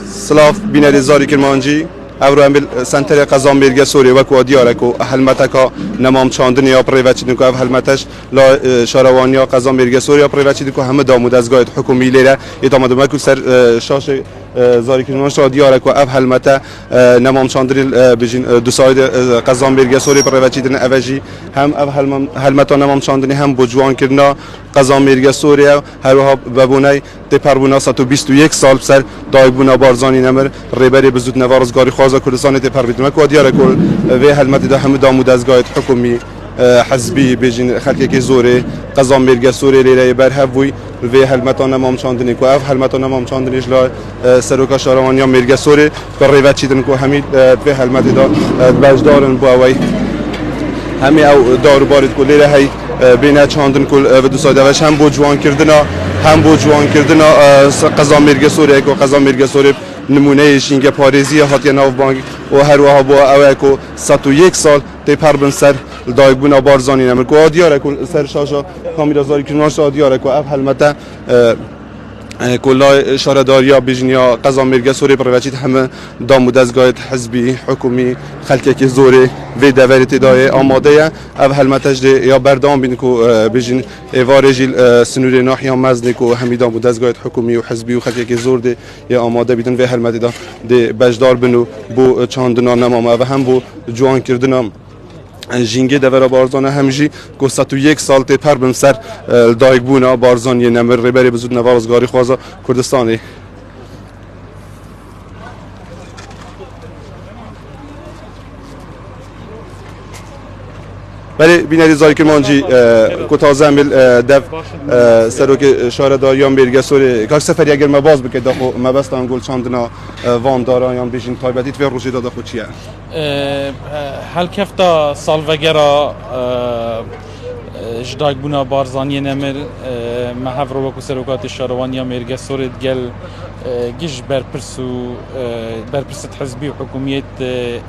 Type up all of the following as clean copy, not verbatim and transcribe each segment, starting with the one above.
سلاف بینەری زاری کرمانجی او رو امbil سنتر قزام بیرگ سوری و کو دیاره کو حلمت کا نمام چاندنی یا پریوچی دن کو حلمتش لا شاروانی یا قزام بیرگ سوری یا پریوچی دن کو همه دامود از گاید حکومی لیره یتامد ما کو سر شاش زاری کرمانج را دیاره کو اف حلمت نمام چاندنی بجین دو ساید قزام بیرگ سوری پریوچی دن اوجی هم اف حلمت نمام چاندنی هم بجوان کردنا قزام بیرگ سوری هر وها ببونای تپربونا 121 سال سر دایبونا بارزانی نمر ریبری بزود نوارزگاری خوازا کردستان تپر بیدم کو دیاره کل و حلمت ده هم دامود از گاید حکومی حزبی بجین خلقی که زوره قزام بیرگ سوری لیره بر هفوی و حلمتان نمام چاندنی کو اف حلمتان نمام چاندنیش لا سروکا شاروانی بیرگ سوری بر ریوت چیدن کو همین و حلمت دا بجدارن باوی همی او دارو بارد کو لیره هی بین چاندن کل و دو ساده وش هم بوجوان کردنا قزام بیرگ سوری کو قزام بیرگ سوری نمونه شینگ پاریزی هاتی ناو بانک و هر وها با اوه کو 101 سال تی پربن سر دایبونا بارزانی نمر کو دیاره کو سر شاشا کامیرا زاری کرمانش دیاره کو اف حلمت کلای شارداریا بجنیا قزام بیرگ سوری پروچید همه دامود از گاید حزبی حکومی خلقی که زوری و دورت دای آماده اف حلمتش یا بردام بین کو بجن وارجیل سنوری ناحیه مزن کو همه دامود از گاید حکومی و حزبی و خلقی که زور ده یا آماده بیدن و حلمت دا ده بجدار بنو بو چاندنا نمام و هم بو جوان کردنم جینگه دورا بارزانه همجی کو 101 سال تی پر بن سر دایگبونا بارزانی نمر ریبری بزود نوارزگاری خوازا کردستانی ولی بینری زاری کرمانجی کو تازه امbil دف سروک شارداریان بیرگ سوری کاش سفری اگر ما باز بکه داخو ما بستان گل چاندنا وان دارایان بیشین تایبتیت و روشی داده خود چیه هل کفتا سال وگرا جداگ بونا بارزانی نمر محف رو بکو سروکات شاروانی بیرگ سوری گل گیش برپرست حزبی و حکومیت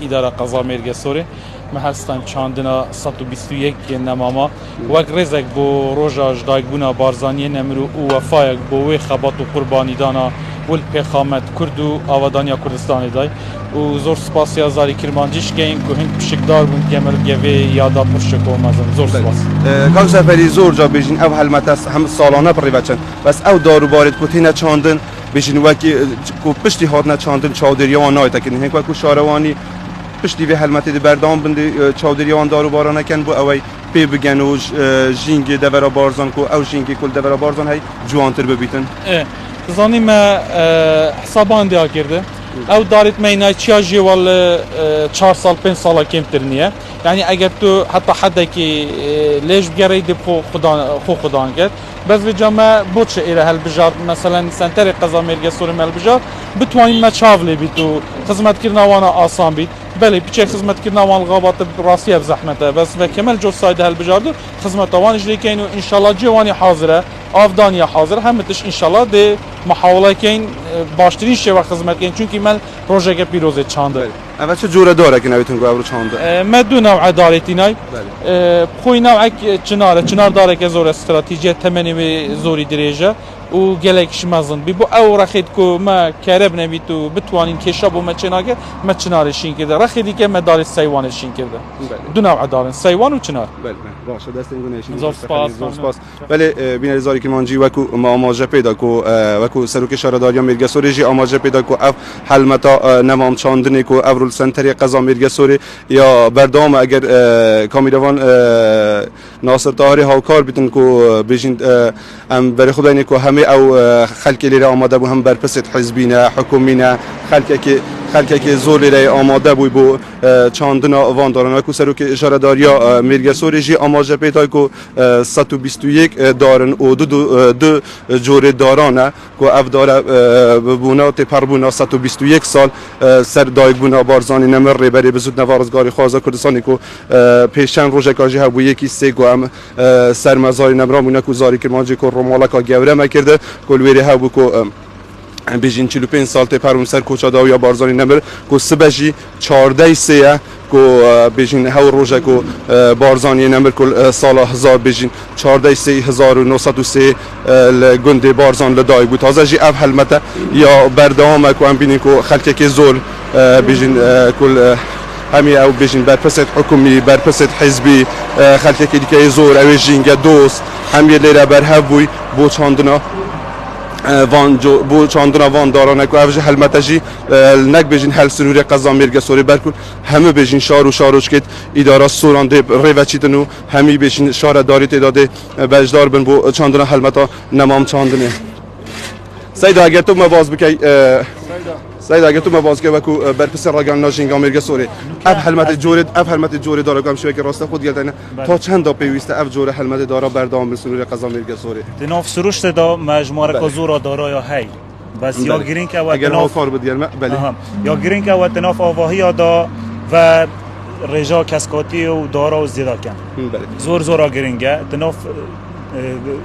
اداره قزام بیرگ سوری محلستان چاندنا 121 نماما وقت رزق بو روجا جداگ بونا بارزانی نمرو و وفایق بو وی خبات و قربانی دانا ول پیغامت کردو آوادانیا کردستانی دای و زور سپاسی زاری کرمانجیش که این که هند پشکدار بون گمر گوی یادا پرشکو مازن زور سپاس کاش سفری زور جا بیشین او حلمت است هم سالانه پریوچن بس او دارو بارد کتینه چاندن بیشین وکی کو پشتی هات نه چاندن چادریان نایتا کنین هنگ وکو شاروانی پشتی به حلمت دی بردام بندی چادریان دارو بارانه کن بو اوی پی بگن و جینگ دورا بارزان کو او جینگ کل دورا بارزان های جوانتر ببیتن زانی ما حسابان دیا کرده او دارت مینای چیا جوال 4 سال 5 سال کمتر نیه یعنی اگر تو حتی حدی که لیش بگیری دی خودان کرد بس به جامعه بودش ایره هل بجار مثلا سنتر قزام بیرگ سوری مل بجار بتوانیم ما چاولی بی تو خدمت کردن وانا آسان بید بله پیچه خدمت کردن وان الغابات راسیه بزحمته بس و کمال جو ساید هل بجار دو خدمت وانش لیکن و ان شاء الله جوانی حاضره افدانیا حاضر همتش ان شاء الله ده محاوله کین باشترین شو خدمت کین چون که من پروژه پیروزه چانده اول چه جوره داره که نویتون گوارو چانده ما دو نوع دارتی نای خوی نوع چنار داره که زور استراتژی تمنی زوری درجه و گلکش مازن بی بو او رخید کو ما کرب نبی تو بتوانین کشاب و ما چناگه ما چنارشین کرده رخیدی که ما دار سیوانشین کرده دو نوع دارن سیوان و چنار بله باشه دست این گونهشین زور سپاس ولی بینری زاری کرمانجی وکو ما آماجه پیدا کو وکو سروک شارداریان بیرگ سوری جی آماجه پیدا کو اف حلمتا نمام چاندنی کو اورول سنتری قزام بیرگ سوری یا بردام اگر کامیروان ناصر طاهری هاوکار بیتن کو بیشین ام بر خدای کو همه او خلقی لیره آماده بو هم برپست حزبینا حکومینا خلقی که زور لیره آماده بو چاندنا وان دارن و کو سروک اشاره داریا بیرگ سوری جی آماجه پیدا کو 121 دارن و دو جوره دارانه کو اف داره بونا تی پربونا 121 سال سر دایگ بونا بارزانی نمر ریبری بزود نوارزگاری خوازا کردستانی کو پیشن روژه کاجی هبو یکی سه گو هم سرمزاری نمرامونه کو زاری کرمانجی کو رومالا کا گوره مکرده کل ویری هبو کو بیشین 45 سال ته پرون سر کوچا دا یا بارزانی نمر کو سبجی 14 سه کو بیشین هاو روزه کو بارزانی نمر کل سال 1000 بیشین 14 سه 1903 گنده بارزان لدای بود تازه جی اف حلمت یا بردام کو ام بینین کو خلک کی زور بیشین کل همی او بیشین بر پست حکومی بر پست حزبی خلک کی دیگه زور او جینگ دوست همی لیره بر هوی بو چاندنا بو چاندنا وان دارانه که اوج حلمتجی نک بجین هل سنوری قزام میرگه سوری برکن همه بجین شار و شاروش کت اداره سورانده روچیدنو همی بجین شار داری تعداد بجدار بن بو چاندنا حلمتا نمام چاندنه سید اگر تو مواز بکی سید اگر تو مواز که وکو برپس راگان ناجینگا میرگه سوری اف حلمت جوری داره کام شوی که راست خود گلتنه تا چند تا پیوسته اف جور حلمت داره بردام به سنوری قزام میرگه سوری تناف سروشت دا مجموعه کزورا دارا یا هی بس یا گرین که و تناف کار بدیل بله یا گرین که و تناف آواهی دا و رجا کسکاتی و دارا و زیدا کن بله زور گرینگه تناف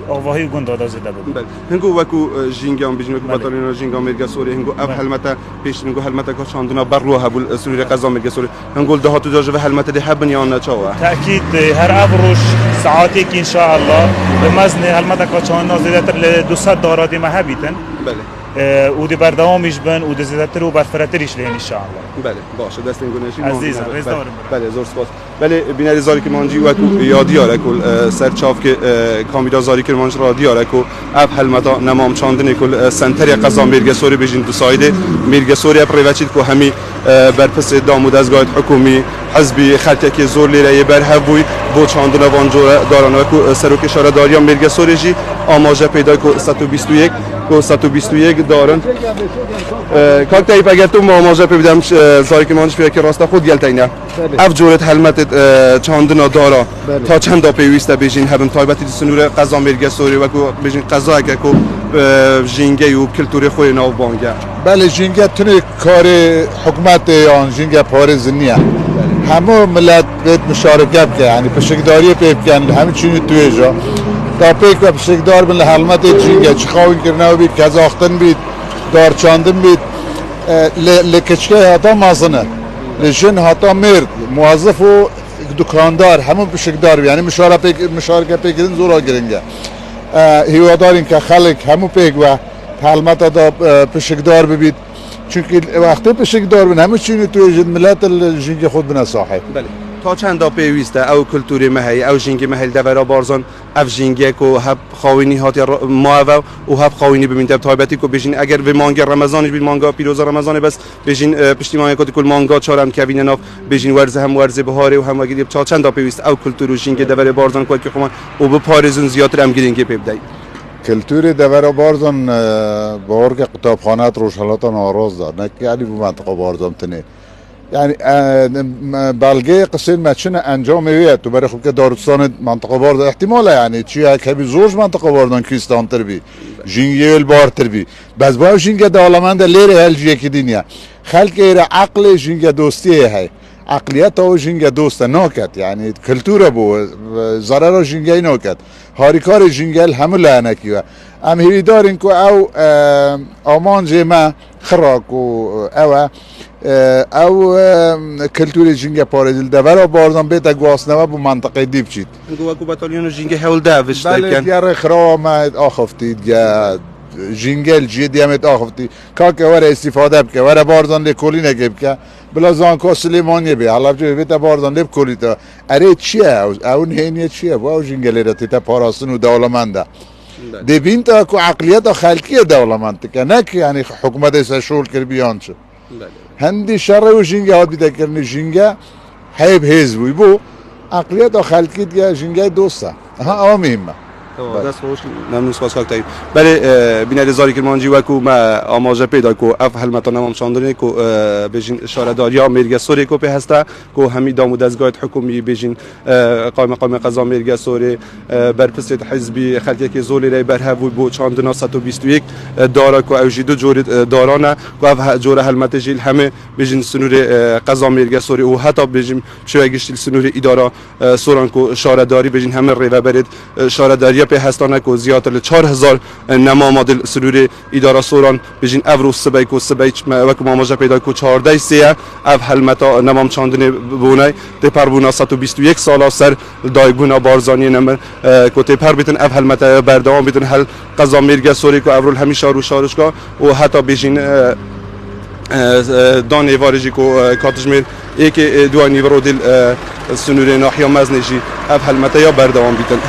آواهی گند داده زده بود. بله. هنگو وکو جینگام بیشتر وکو باتالینا جینگام میرگه سوری هنگو اف حلمت پیش هنگو حلمت که چاندنا بر روها بول سوری قزام میرگه سوری هنگو دهاتو جاجو حلمت ده هبن یا نه چاوا. تأکید هر ابروش ساعتی که ان شاء الله به مزن حلمت که چاندنا زیاده تر ل 200 دارادی مهبیتن. بله. و دی برداومیش بن و دی زیادتر و برفراتریش لین ان شاء الله. بله باشه دست این گونهشی عزیزم رضا بله زور سپاس بله بیناری زاری که مانجی و یادیاره کل سرچاف که کامیدا زاری که مانج را دیاره کو اف حلمتا نمام چاندن کل سنتری قزام میرگه سوری بیشین دو سایده میرگه سوری پریوچید کو همی برپس دامود از گاید حکومی حزبی خلک که زور لیره بر هوی بو چاندن وانجور دارانه کو سروک اشاره داریا میرگه سوری جی آماژه پیدا کو 121 کو 121 دارن کاک تایپ اگر تو آماژه پیدم زاری که مانج که راستا خود گلتینه اف جورت حلمت چاندنا دارا تا چند تا پیوسته بیشین هبن تایبتی سنور قزام میرگه سوری و کو بیشین قزا اگه کو جینگه و کلتور خوی ناو بانگه بله جینگه تونه کار حکومت آن جینگه پارز نیه همه ملت بهت مشارکت که یعنی پشکداری پیب کن همه چینی توی جا تا پیک و پشکدار بین حلمت جینگه چی خواهی کرنه بید کزاختن بید دار چاندن بید لکچکه هاتا مازنه لجن هاتا مرد موظف و دکاندار همون پشکدار بید یعنی مشارکت پیکردن زورا گرنگه هیوادارین که خلق همون پیک و حلمت دا پشکدار ببید چونکه وقتی پشکدار بین همه چینی توی جد ملت الجنگ خود بنا صاحب بله تا چند تا پیوسته او کلتوری مهی او جنگ محل دورا بارزان اف جنگی کو هب خاوینی هات ما و هب خاوینی ببین تایبتی کو بجین اگر به مانگا رمضان بین مانگا پیروز رمضان بس بجین پشتیمانی کو کل مانگا چارم کوین ناف بجین ورزه هم ورزه بهاره و هم وگیری تا چند تا پیوست او کلتور و جنگ دورا بارزان کو که خو او به پاریزون زیاتر هم گیرینگ پیبدای کلتور دورا بارزان بار که کتابخانه روشالات ناراض دار نه که علی بو منطقه بارزان تنه یعنی بلگه قصه مچن انجام میوید تو برای خوب که دارستان منطقه بارزان احتماله یعنی چی کبی زورش منطقه بارزان کریستان تر بی جینگیل بار تر بی بس باید جینگ دالمند لیره هل جیه که دینیا خلق ایره عقل جینگ دوستیه های عقلیت او جینگ دوست ناکد یعنی کلتور بو ضرر جینگی ناکد هاریکار جینگل همه لعنکی و ام هیدارین کو او آمان جمع خراک و او کلتور جینگ پارزیل دورا بارزان بیتا گواسنوه بو منطقه دیب چید گوه کو باتالیون جینگ هول دوش بله دیار خرا ما آخفتید یا جینگل جیدی همت آخفتی که وره استفاده بکه وره بارزان لی کلی نگه که بلا زانکا سلیمانی بی حالا جو بیتا بارزان لی کلی تا اره چیه او نهینیه چیه او جینگلی را تیتا پاراستن و دولمنده دی بین تا که عقلیت خلقی دولمنده که نه که یعنی حکومت ایسا شول کر بیان چه هندی شر و جینگه هاد بیتا کرنی جینگه حیب حزبوی بو عقلیت خلقی دیگه جینگه دوسته ها مهمه دست خوش ممنون سپاس کاک تایی بله بیناری زاری کرمانجی و کو ما آماژه پیدا کو اف حلمتا نمام چاندنی کو بیشین اشاره داریا میرگه سوری کو به هسته کو همی دامود از گاید حکومی بیشین قائم قضا میرگه سوری برپست حزبی خلقی که زولی ری برهوی بو چاندنا 121 دارا کو اوجی دو جور دارانه کو اف جور حلمت جیل همه بیشین سنور قضا میرگه سوری و حتی بیشین شوگشتیل سنور اداره سوران کو اشاره داری بیشین همه ری و برید اشاره داری پیهستانه کو زیاتر 4000 نمام دل سنور اداره سوران بجین افرو سبای کو سبای وک ماماجا پیدا کو 14 سه اف حلمتا نمام چاندن بونه ته پربونا 121 سال سر دایگونا بارزانی نمر کو ته پر بیتن اف حلمتا بردوام بیتن حل قضا میرگه سوری کو افرو همیشه رو شارشگاه و حتی بجین دان وارجی کو کاتجمیر یک دوانی ورو دل سنور ناحیه مزنجی اف حلمتا یا بردوام بیتن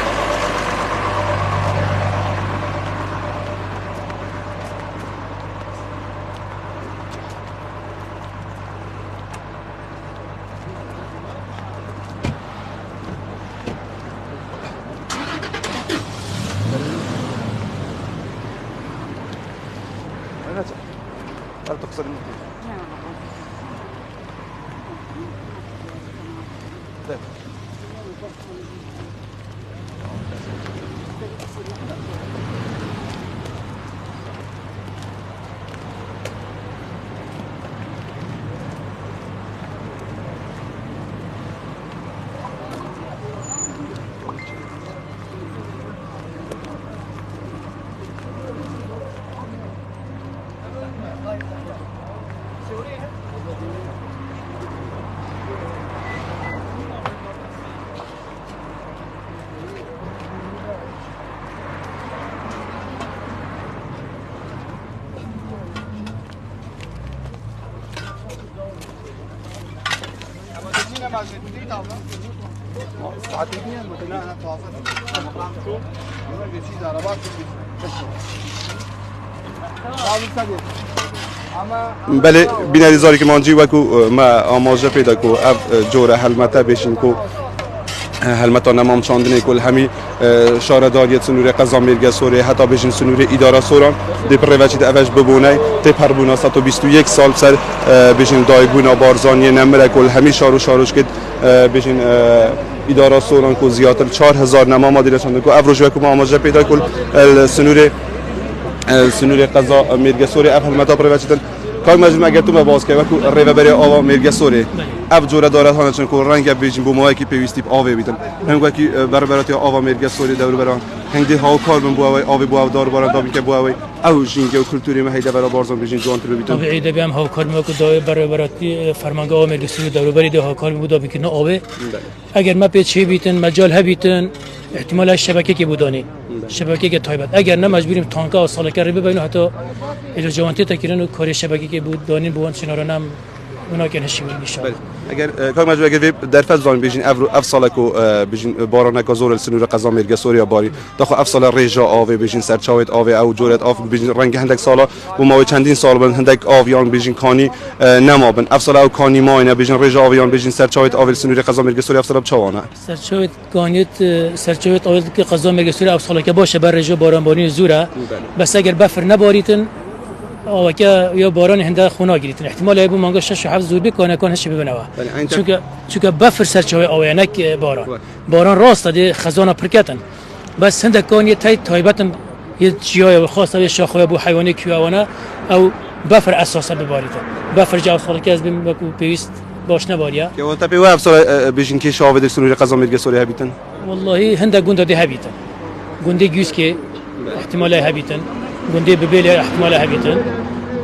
بله بیناری زاری که مانجی وکو ما آماجه پیدا کو اف جوره حلمته بشین کو حلمتا نمام چاندنی کل همی شارداریت سنور قضا میرگه سوره حتی بشین سنور اداره سوران دی پروچی د اوج ببونه تی پربونا 121 سال سر بشین دایگونا بارزانی نمره کل همی شاروش کد بشین اداره سوران کو زیاتر 4000 نمام مادی رسانده کو افروج وکو ما آماجه پیدا کل سنور قضا میرگه سوره اف حلمتا پروچیتن کار مجموعه اگر تو باز که وقتی ریو بری آوا میرگه سوره اف جوره داره هان چون کو رنگ بیجیم بو ماهی که پیوستی آوی بیتن هم وقتی برابراتی آوا میرگه سوره دور بران هندی ها کار بن بو آوی بو دار باران دامی که بو او جینگه و کلتوری مهیده برا بارزان بیجین جوان تلو بیتن طبیعی دبی هم ها کار میکنه دای برابراتی فرمانگاه آوا میرگه سوره دور بری ده ها کار میکنه دامی که نه آوی اگر ما پیچی بیتن مجال هبیتن احتمال شبکه که بودانی شبکه که تایبت اگر نه مجبوریم تانکا و سالکه رو ببینیم حتی جوانتی تکرین کار شبکه که بود دانین بوان سینارانم اونا که نشیمون میشه اگر کار مجموعه اگر در فضل بیجین اف سالکو بیجین باران کازور سنور قضا میرگه سوریا باری داخل اف سال ریجا آوی بیجین سرچاوت آوی او جورت آف بیجین رنگ هندک سالا و ما چندین سال بن هندک آویان بیجین کانی نمابن اف سال او کانی ماینه بیجین ریجا آویان بیجین سرچاوت آوی سنور قضا میرگه سوریا اف سال بچوانه سرچاوت کانیت سرچاوت آوی که قضا میرگه سوریا اف سالکه باشه بر ریجا باران بانی زوره بس اگر بفر نباریتن او که یا باران هنده خونا گیریتن احتمال ای بو مانگا 6 و 7 زور بکنه کان هش ببنوا چون بفر سرچوی اوینک باران راست ده خزانه پرکتن بس هنده کان یه تایبتن یه جای خاصه یه شاخه ابو حیوانی کیوانه او بفر اساسا بباریتن بفر جو سال که از بیم بکو پیست باش نباریا که وقت پی واب سال بیشین که شاو در سنور قضا میرگه سوریا هبیتن والله هنده گونده ده هبیتن گونده گوس که احتمال هبیتن گنده ببیل احتمال هبیتن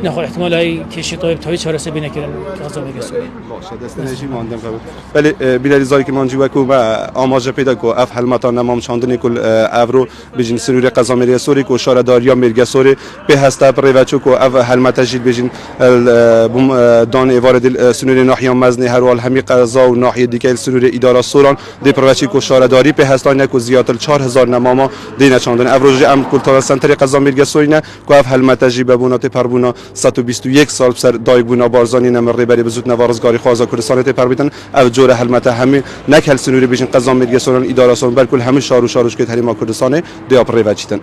نخو احتمال های کشی طایب تایی چهار سه بینه کردن غذا بگیسون باشه دست نجی ماندم قبل ولی بیلاری زاری که مانجی وکو و آماجه پیدا کو اف حلمتا نمام چاندنی کل افرو بجین سنور قضا میرگه سوری کو شاره داریا میرگه سوری به هسته پریوچو کو اف حلمتا جیل بجین دان ایوار دل سنور ناحیه مزنی هر وال همی قضا و ناحیه دیگه سنور اداره سوران دی پروچی کو شاره داری به هستان کو زیاتر 4000 نماما دینه چاندن افروج ام کلتورال سنتر قضا میرگه سوینه کو اف حلمتا جی ببونات پربونا 121 سال سر دایگونا بارزانی نمر بری بزود نوارزگاری خوازا کردستان ته پربیتن او جور حلمته همه نکل سنوری بیشن قضا میرگه سوران اداره سوران بلکل همه شاروش که حریم کردستان دیا پروچیتن